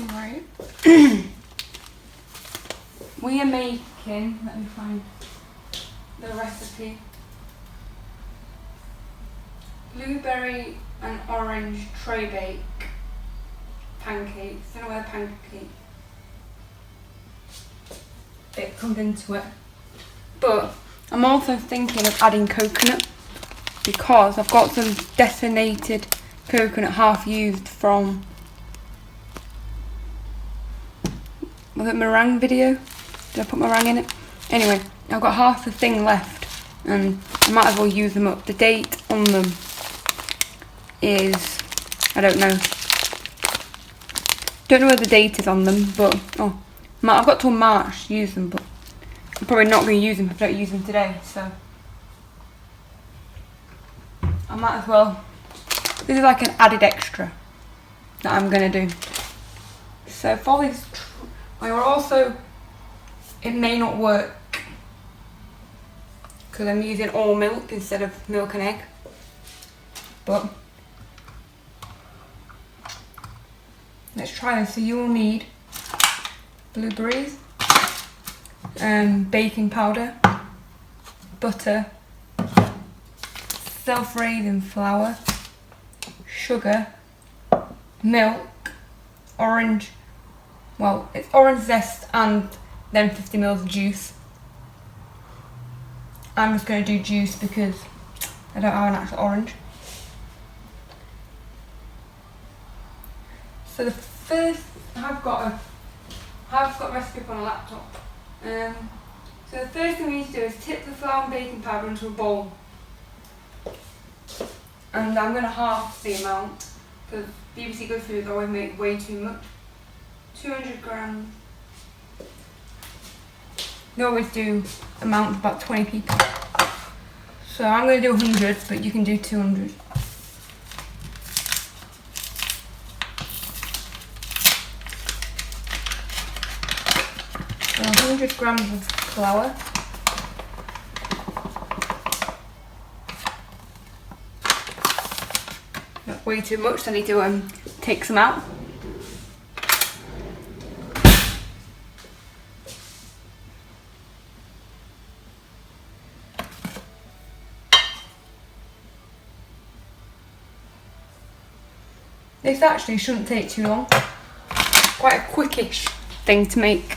Right. We are making, let me find the recipe, blueberry and orange Traybake pancakes. Don't know where the pancake bit comes into it. But I'm also thinking of adding coconut because I've got some detonated coconut half used from, was it meringue video? Did I put meringue in it? Anyway, I've got half the thing left and I might as well use them up. The date on them is, I don't know. Don't know where the date is on them, but I've got till March to use them, but I'm probably not going to use them if I don't use them today, so I might as well. This is like an added extra that I'm going to do. So for this, I will also, it may not work because I'm using all milk instead of milk and egg, but let's try this. So you will need blueberries, baking powder, butter, self-raising flour, sugar, milk, orange, well, it's orange zest and then 50 ml of juice. I'm just going to do juice because I don't have an actual orange. So the first, I've got a recipe on a laptop. So the first thing we need to do is tip the flour and baking powder into a bowl. And I'm going to half the amount because BBC Good Foods always make way too much. 200 grams. They always do amounts of about 20 people. So I'm going to do 100, but you can do 200. So 100 grams of flour. That's way too much, so I need to take some out. This actually shouldn't take too long. Quite a quickish thing to make.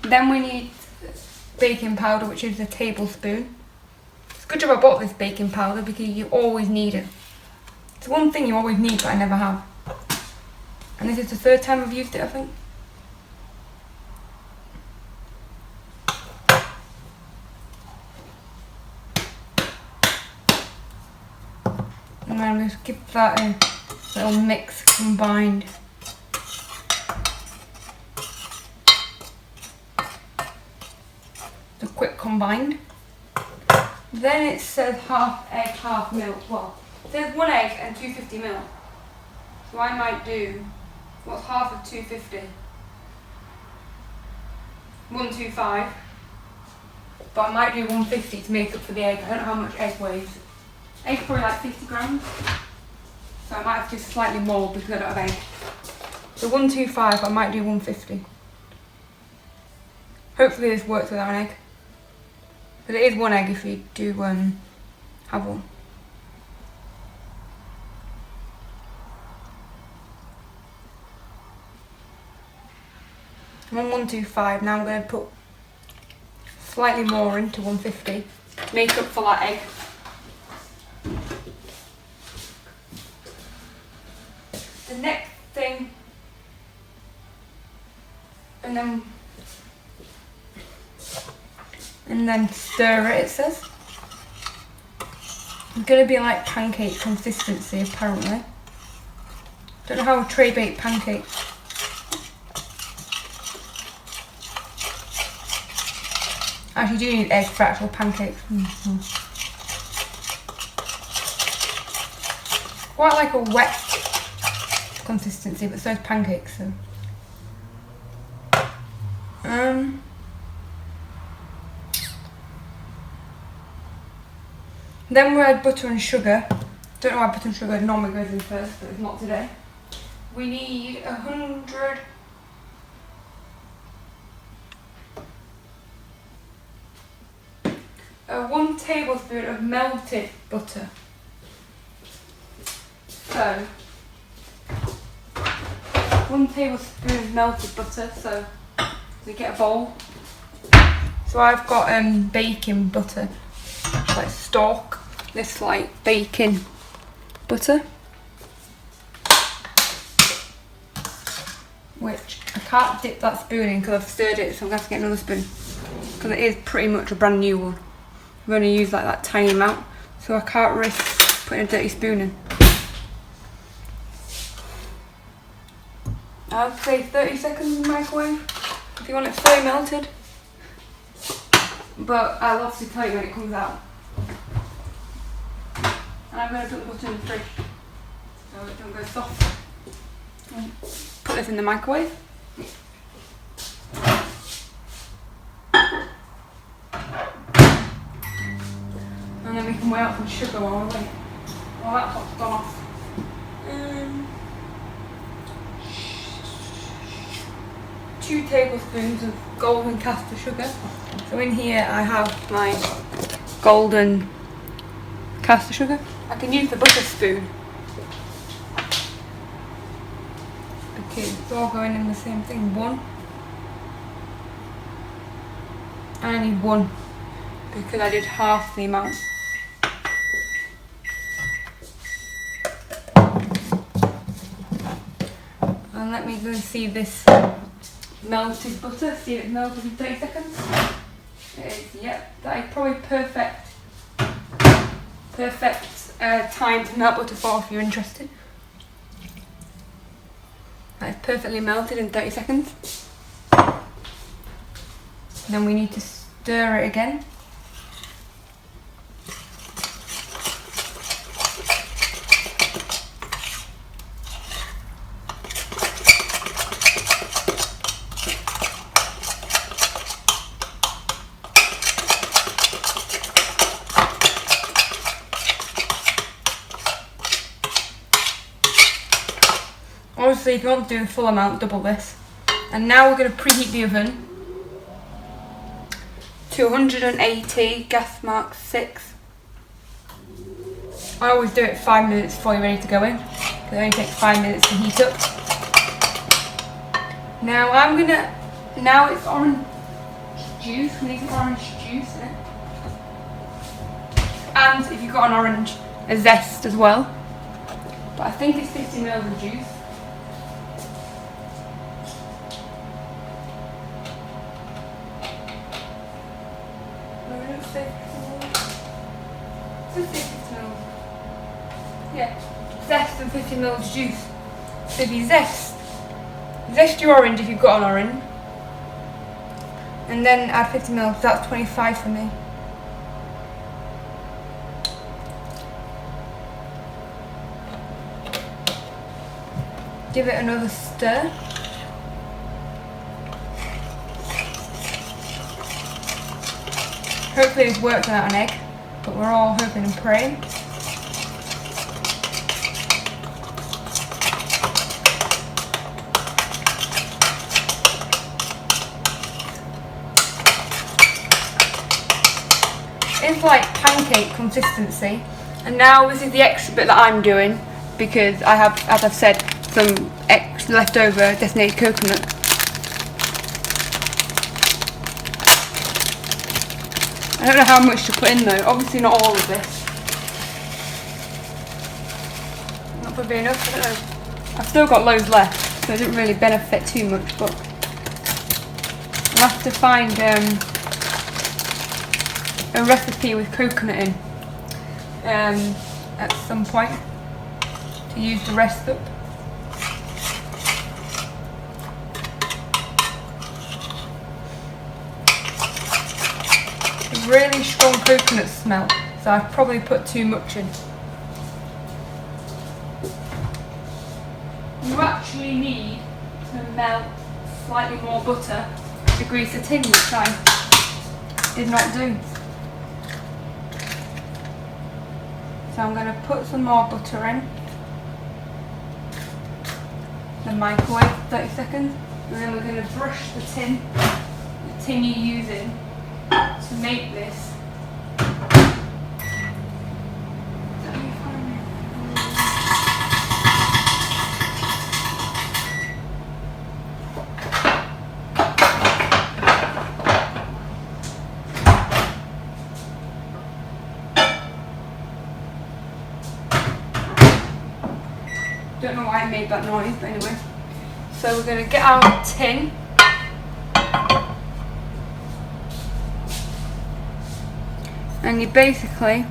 Then we need baking powder, which is a tablespoon. It's a good job I bought this baking powder because you always need it. It's one thing you always need but I never have. And this is the third time I've used it, I think. And then I'm just give that a little mix combined. The quick combined. Then it says half egg, half milk. Well, it says 1 egg and 250 milk. So I might do, what's half of 250? 125. But I might do 150 to make up for the egg. I don't know how much egg weighs. Egg's probably like 50 grams. So I might have to do slightly more because I don't have egg. So 125, I might do 150. Hopefully this works without an egg. But it is 1 egg if you do have one. I'm on 125, now I'm going to put slightly more into 150 to make up for that egg. The next thing, and then stir it, it says. It's going to be like pancake consistency apparently. Don't know how a tray baked pancake. Actually, do need egg for actual pancakes. Quite like a wet consistency, but so is pancakes. So. Then we add butter and sugar. Don't know why butter and sugar normally goes in first, but it's not today. we need 1 tablespoon of melted butter. So 1 tablespoon of melted butter, so we get a bowl. So I've got baking butter, like stock, this like baking butter, which I can't dip that spoon in because I've stirred it, so I'm going to have to get another spoon because it is pretty much a brand new one. I've only used like that tiny amount, so I can't risk putting a dirty spoon in. I'd say 30 seconds in the microwave if you want it fully melted, but I'll obviously tell you when it comes out. And I'm going to put the butter in the fridge so it don't go soft. Put this in the microwave. And then we can weigh out some sugar while we wait. Well, that top's gone off. 2 tablespoons of golden caster sugar. So in here I have my golden caster sugar. I can use the butter spoon because it's all going in the same thing. 1. I need 1 because I did half the amount. And let me go see this melted butter, see if it's melted in 30 seconds. It is, yep, that is probably perfect time to melt butter for if you're interested. That is perfectly melted in 30 seconds. Then we need to stir it again. Obviously, if you want to do the full amount, double this. And now we're going to preheat the oven to 180, gas mark 6. I always do it 5 minutes before you're ready to go in. It only takes 5 minutes to heat up. Now it's orange juice. We need some orange juice in it. And if you've got an orange, a zest as well. But I think it's 50 ml of juice. Yeah, zest and 50 ml of juice. So if you zest your orange if you've got an orange, and then add 50 ml, so that's 25 for me. Give it another stir. Hopefully it's worked without an egg, but we're all hoping and praying. It's like pancake consistency, and now this is the extra bit that I'm doing because I have, as I've said, some extra leftover desiccated coconut. I don't know how much to put in though, obviously not all of this. Not probably enough, I don't know. I've still got loads left, so it didn't really benefit too much, but I'll have to find a recipe with coconut in at some point to use the rest up. Really strong coconut smell, so I've probably put too much in. You actually need to melt slightly more butter to grease the tin, which I did not do. So I'm going to put some more butter in. the microwave for 30 seconds. And then we're going to brush the tin you're using to make this. Don't know why it made that noise, but anyway. So we're going to get our tin. And you basically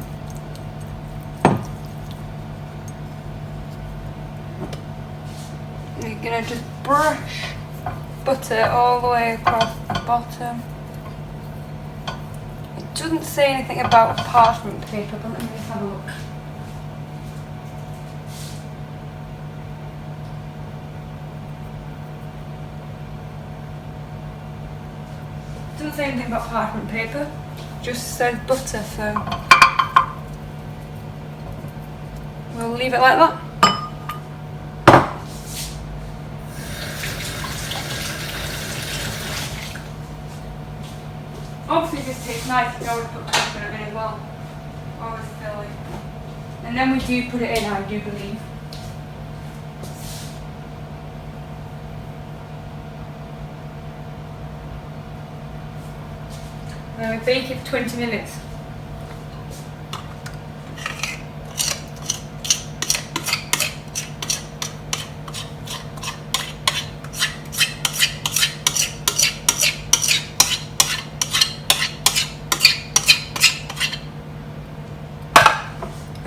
you're going to just brush butter all the way across the bottom. It doesn't say anything about parchment paper, but let me just have a look. Doesn't say anything about parchment paper, just says butter, so we'll leave it like that. Obviously this tastes nice, you always put coconut in as well, always fill it. And then we do put it in, I do believe. And then we bake it for 20 minutes.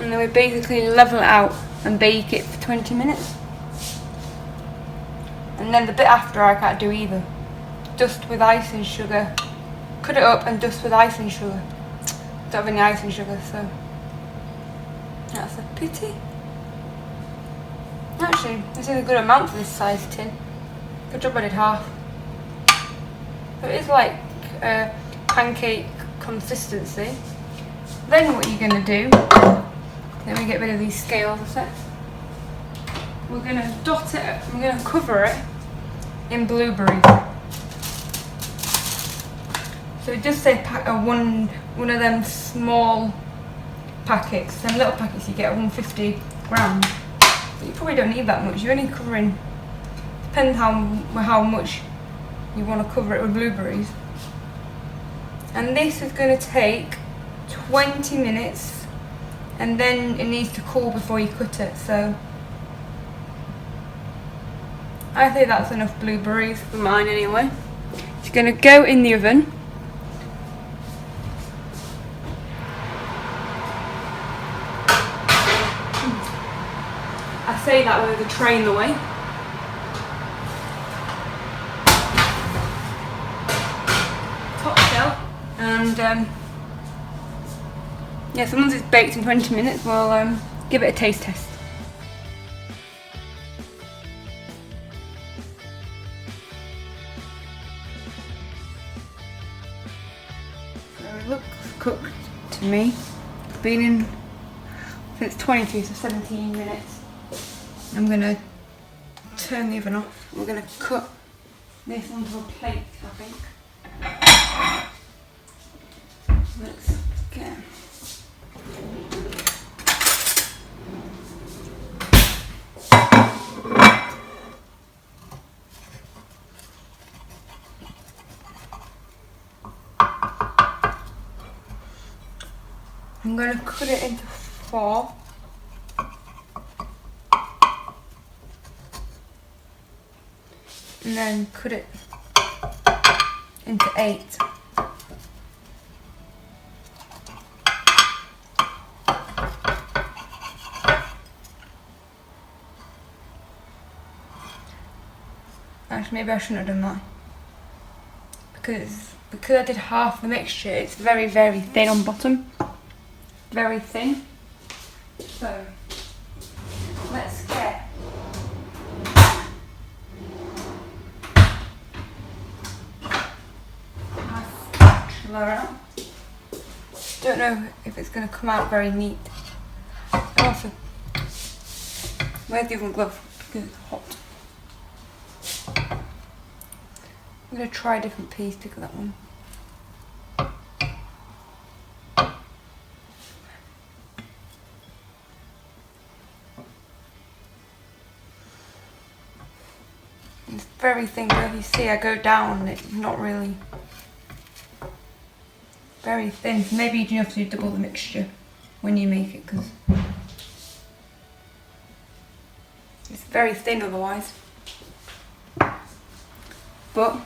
And then we basically level it out and bake it for 20 minutes. And then the bit after I can't do either. Dust with icing sugar. Cut it up and dust with icing sugar. Don't have any icing sugar, so that's a pity. Actually, this is a good amount for this size tin. Good job I did half. So it is like pancake consistency. Then what you're going to do, let me get rid of these scales a sec. We're going to dot it, we're going to cover it in blueberries. So it does say one of them small packets, them little packets you get 150 grams. But you probably don't need that much. You're only covering, depends how much you want to cover it with blueberries. And this is going to take 20 minutes, and then it needs to cool before you cut it. So I think that's enough blueberries for mine anyway. It's going to go in the oven. I say that with a tray in the way. Top shelf. And yeah, so once it's baked in 20 minutes, we'll give it a taste test. So it looks cooked to me. It's been in since 22, so 17 minutes. I'm going to turn the oven off. We're going to cut this onto a plate, I think. Let's get... I'm going to cut it into 4. And then cut it into 8. Actually, maybe I shouldn't have done that. Because I did half the mixture, it's very, very thin on bottom. Very thin. So, let's get out. Don't know if it's going to come out very neat. Also, where's the oven glove? Because it's hot. I'm going to try a different piece to that one. It's very thin, but if you see I go down, it's not really very thin. So maybe you do have to double the mixture when you make it because it's very thin otherwise. But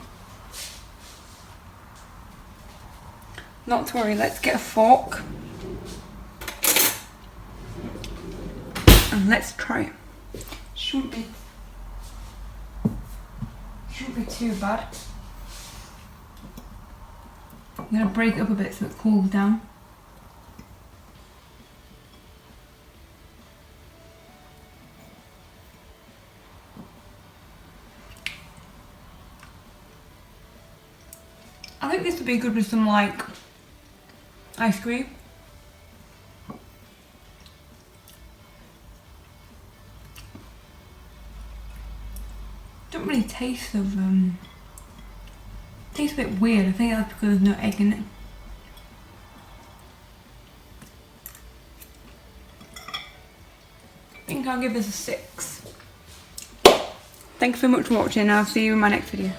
not to worry, let's get a fork and let's try it. Shouldn't be too bad. I'm going to break it up a bit so it cools down. I think this would be good with some like ice cream. Don't really taste of tastes a bit weird. I think that's because there's no egg in it. I think I'll give this a 6. Thanks so much for watching. I'll see you in my next video.